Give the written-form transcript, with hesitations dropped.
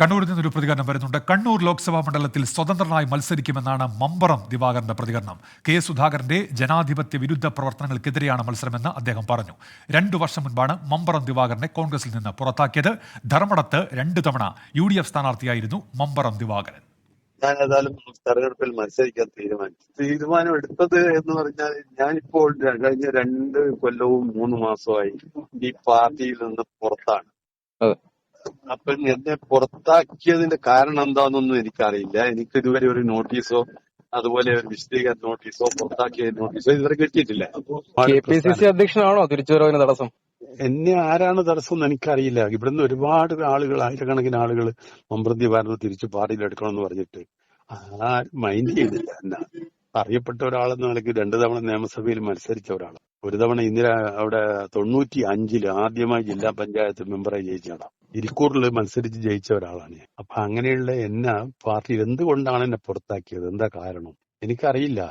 കണ്ണൂരിൽ നിന്നൊരു പ്രതികരണം വരുന്നുണ്ട്. കണ്ണൂർ ലോക്സഭാ മണ്ഡലത്തിൽ സ്വതന്ത്രനായി മത്സരിക്കുമെന്നാണ് മമ്പറം ദിവാകരന്റെ പ്രതികരണം. കെ സുധാകരന്റെ ജനാധിപത്യ വിരുദ്ധ പ്രവർത്തനങ്ങൾക്കെതിരെയാണ് മത്സരമെന്ന് അദ്ദേഹം പറഞ്ഞു. 2 വർഷം മുൻപാണ് മമ്പറം ദിവാകരനെ കോൺഗ്രസിൽ നിന്ന് പുറത്താക്കിയത്. ധർമ്മടത്ത് 2 തവണ UDF സ്ഥാനാർത്ഥിയായിരുന്നു മമ്പറം ദിവാകരൻ. ഞാൻ ഏതായാലും തെരഞ്ഞെടുപ്പിൽ മത്സരിക്കാൻ തീരുമാനം എടുത്തത് എന്ന് പറഞ്ഞാൽ ഞാനിപ്പോൾ കഴിഞ്ഞ 2 കൊല്ലവും 3 മാസമായി ഈ പാർട്ടിയിൽ നിന്ന് പുറത്താണ്. അപ്പൊ എന്നെ പുറത്താക്കിയതിന്റെ കാരണം എന്താണെന്നൊന്നും എനിക്കറിയില്ല. എനിക്ക് ഇതുവരെ ഒരു നോട്ടീസോ അതുപോലെ ഒരു വിശദീകരണ നോട്ടീസോ പുറത്താക്കിയ നോട്ടീസോ ഇതുവരെ കിട്ടിയിട്ടില്ല. KPCC അധ്യക്ഷനാണോ തിരിച്ചുവരവിന് തടസ്സം? എന്നെ ആരാണ് തടസ്സം എന്ന് എനിക്കറിയില്ല. ഇവിടുന്ന് ഒരുപാട് ആളുകൾ, ആയിരക്കണക്കിന് ആളുകൾ മമ്പ്രതി ഭാരത് തിരിച്ചു പാർട്ടിയിൽ എടുക്കണമെന്ന് പറഞ്ഞിട്ട് മൈൻഡ് ചെയ്തില്ല. എന്നാ അറിയപ്പെട്ട ഒരാളെന്ന നിലയ്ക്ക് 2 തവണ നിയമസഭയിൽ മത്സരിച്ച ഒരാൾ, ഒരു തവണ ഇന്ദിര അവിടെ 95 ആദ്യമായി ജില്ലാ പഞ്ചായത്ത് മെമ്പറായി ജയിച്ച ആളാണ്. ഇരിക്കൂറിൽ മത്സരിച്ച് ജയിച്ച ഒരാളാണ് ഞാൻ. അപ്പൊ അങ്ങനെയുള്ള എന്നെ പാർട്ടിയിൽ എന്തുകൊണ്ടാണ് എന്നെ പുറത്താക്കിയത്, എന്താ കാരണം എനിക്കറിയില്ല.